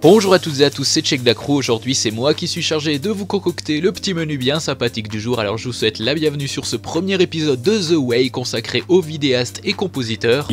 Bonjour à toutes et à tous, c'est Check Dacro. Aujourd'hui c'est moi qui suis chargé de vous concocter le petit menu bien sympathique du jour. Alors je vous souhaite la bienvenue sur ce premier épisode de The Way consacré aux vidéastes et compositeurs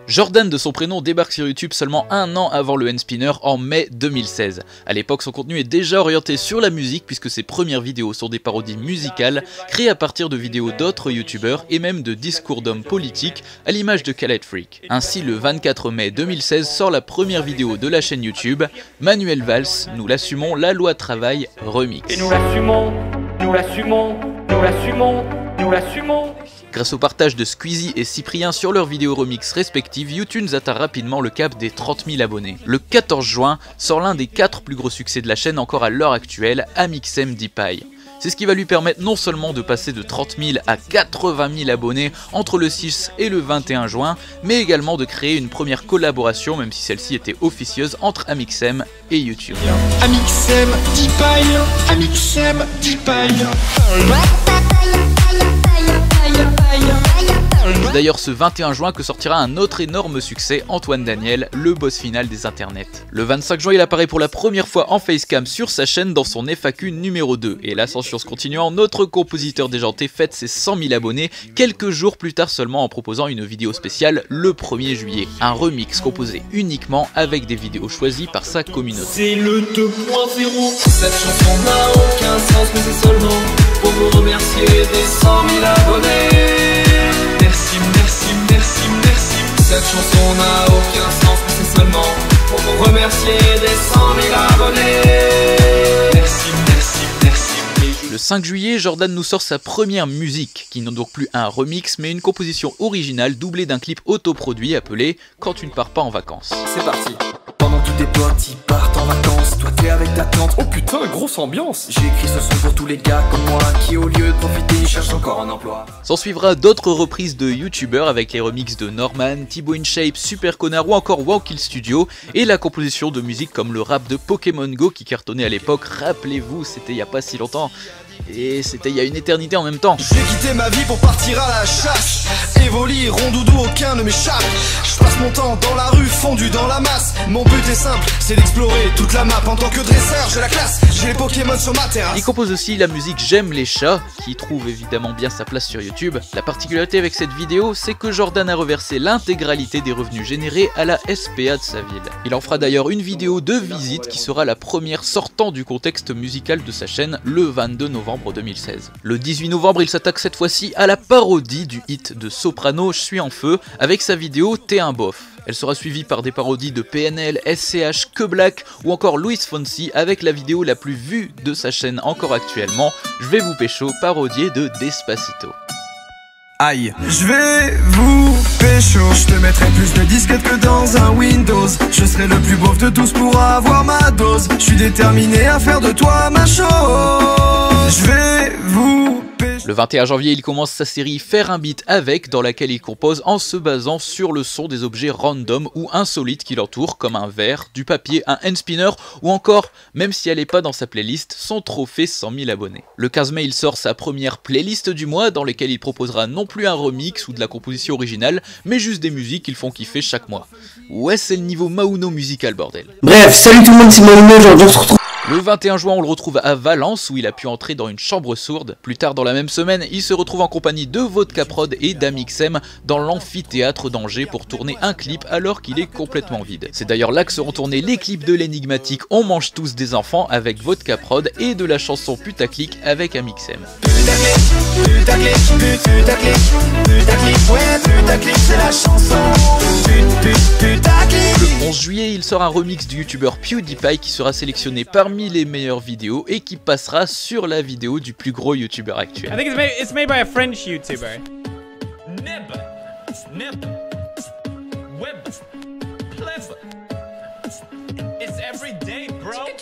Jordan de son prénom débarque sur YouTube seulement un an avant le N-Spinner en mai 2016. A l'époque son contenu est déjà orienté sur la musique puisque ses premières vidéos sont des parodies musicales créées à partir de vidéos d'autres youtubeurs et même de discours d'hommes politiques à l'image de Khaled Freak. Ainsi le 24 mai 2016 sort la première vidéo de la chaîne YouTube, Manuel Valls, Nous l'assumons, la loi travail remix. Et nous l'assumons, nous l'assumons, nous l'assumons, nous l'assumons. Grâce au partage de Squeezie et Cyprien sur leurs vidéos remix respectives, YouTube atteint rapidement le cap des 30 000 abonnés. Le 14 juin sort l'un des 4 plus gros succès de la chaîne encore à l'heure actuelle, Amixem DeePie. C'est ce qui va lui permettre non seulement de passer de 30 000 à 80 000 abonnés entre le 6 et le 21 juin, mais également de créer une première collaboration, même si celle-ci était officieuse, entre Amixem et YouTube. Amixem DeePie, Amixem DeePie. C'est d'ailleurs ce 21 juin que sortira un autre énorme succès, Antoine Daniel, le boss final des internets. Le 25 juin, il apparaît pour la première fois en facecam sur sa chaîne dans son FAQ numéro 2. Et l'ascension se continuant, notre compositeur déjanté fête ses 100 000 abonnés quelques jours plus tard seulement en proposant une vidéo spéciale le 1er juillet. Un remix composé uniquement avec des vidéos choisies par sa communauté. C'est le 2.0. Cette chanson n'a aucun sens mais c'est seulement pour vous remercier des 100 000 abonnés. Merci, merci, merci, merci. Cette chanson n'a aucun sens mais c'est seulement pour vous remercier des 100 000 abonnés. Merci, merci, merci. Le 5 juillet, Jordan nous sort sa première musique, qui n'est donc plus un remix mais une composition originale doublée d'un clip autoproduit appelé « Quand tu ne pars pas en vacances ». C'est parti. Pendant que tous tes potes ils partent en vacances, toi t'es avec ta tante. Oh putain, grosse ambiance. J'ai écrit ce son pour tous les gars comme moi qui au lieu de profiter cherchent encore un emploi. S'en suivra d'autres reprises de youtubeurs avec les remixes de Norman, Thibaut InShape, Super Connard ou encore Wowkill Studio et la composition de musique comme le rap de Pokémon Go qui cartonnait à l'époque, rappelez-vous, c'était il y a pas si longtemps. Et c'était il y a une éternité en même temps. J'ai quitté ma vie pour partir à la chasse. Évoli, rondoudou, aucun ne m'échappe. Je passe mon temps dans la rue, fondu dans la masse. Mon but est simple, c'est d'explorer toute la map. En tant que dresseur, j'ai la classe, j'ai les Pokémon sur ma terrasse. Il compose aussi la musique J'aime les chats, qui trouve évidemment bien sa place sur YouTube. La particularité avec cette vidéo, c'est que Jordan a reversé l'intégralité des revenus générés à la SPA de sa ville. Il en fera d'ailleurs une vidéo de visite qui sera la première sortant du contexte musical de sa chaîne le 22 novembre 2016. Le 18 novembre, il s'attaque cette fois-ci à la parodie du hit de Soprano Je suis en feu avec sa vidéo T'es un bof. Elle sera suivie par des parodies de PNL, SCH, Que Black ou encore Luis Fonsi avec la vidéo la plus vue de sa chaîne encore actuellement, Je vais vous pécho, parodiée de Despacito. Aïe. Je vais vous pécho, je te mettrai plus de disquettes que dans un Windows. Je serai le plus beauf de tous pour avoir ma dose. Je suis déterminé à faire de toi ma chose. Je vais vous pécho. Le 21 janvier, il commence sa série Faire un beat avec, dans laquelle il compose en se basant sur le son des objets random ou insolites qui l'entourent, comme un verre, du papier, un N-Spinner ou encore, même si elle n'est pas dans sa playlist, son trophée 100 000 abonnés. Le 15 mai, il sort sa première playlist du mois dans laquelle il proposera non plus un remix ou de la composition originale, mais juste des musiques qu'ils font kiffer chaque mois. Ouais, c'est le niveau Mauno musical, bordel. Bref, salut tout le monde, c'est Mauno, aujourd'hui on se retrouve. Le 21 juin, on le retrouve à Valence où il a pu entrer dans une chambre sourde. Plus tard dans la même semaine, il se retrouve en compagnie de Vodka Prod et d'Amixem dans l'amphithéâtre d'Angers pour tourner un clip alors qu'il est complètement vide. C'est d'ailleurs là que seront tournés les clips de l'énigmatique On mange tous des enfants avec Vodka Prod et de la chanson Putaclic avec Amixem. Putaclic, ouais, putaclic, c'est la chanson. Putaclic. Le 11 juillet, il sort un remix du youtubeur PewDiePie qui sera sélectionné parmi les meilleures vidéos et qui passera sur la vidéo du plus gros youtubeur actuel. I think it's made by a French YouTuber. It's every day, bro.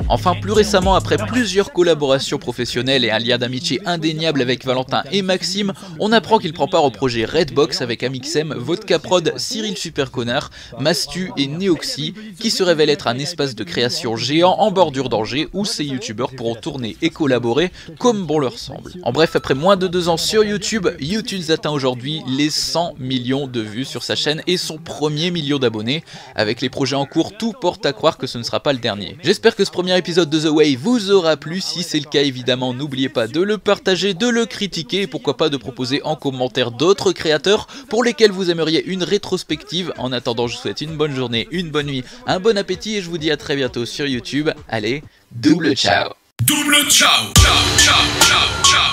Enfin, plus récemment, après plusieurs collaborations professionnelles et un lien d'amitié indéniable avec Valentin et Maxime, on apprend qu'il prend part au projet Redbox avec Amixem, Vodka Prod, Cyril Superconnard, Mastu et Neoxy, qui se révèle être un espace de création géant en bordure d'Angers où ces youtubeurs pourront tourner et collaborer comme bon leur semble. En bref, après moins de 2 ans sur YouTube, YouTunes atteint aujourd'hui les 100 millions de vues sur sa chaîne et son premier million d'abonnés. Avec les projets en cours, tout porte à croire que ce ne sera pas le dernier. J'espère que ce premier épisode de The Way vous aura plu. Si c'est le cas, évidemment, n'oubliez pas de le partager, de le critiquer et pourquoi pas de proposer en commentaire d'autres créateurs pour lesquels vous aimeriez une rétrospective. En attendant, je vous souhaite une bonne journée, une bonne nuit, un bon appétit et je vous dis à très bientôt sur YouTube. Allez, double ciao. Double ciao, ciao, ciao, ciao, ciao.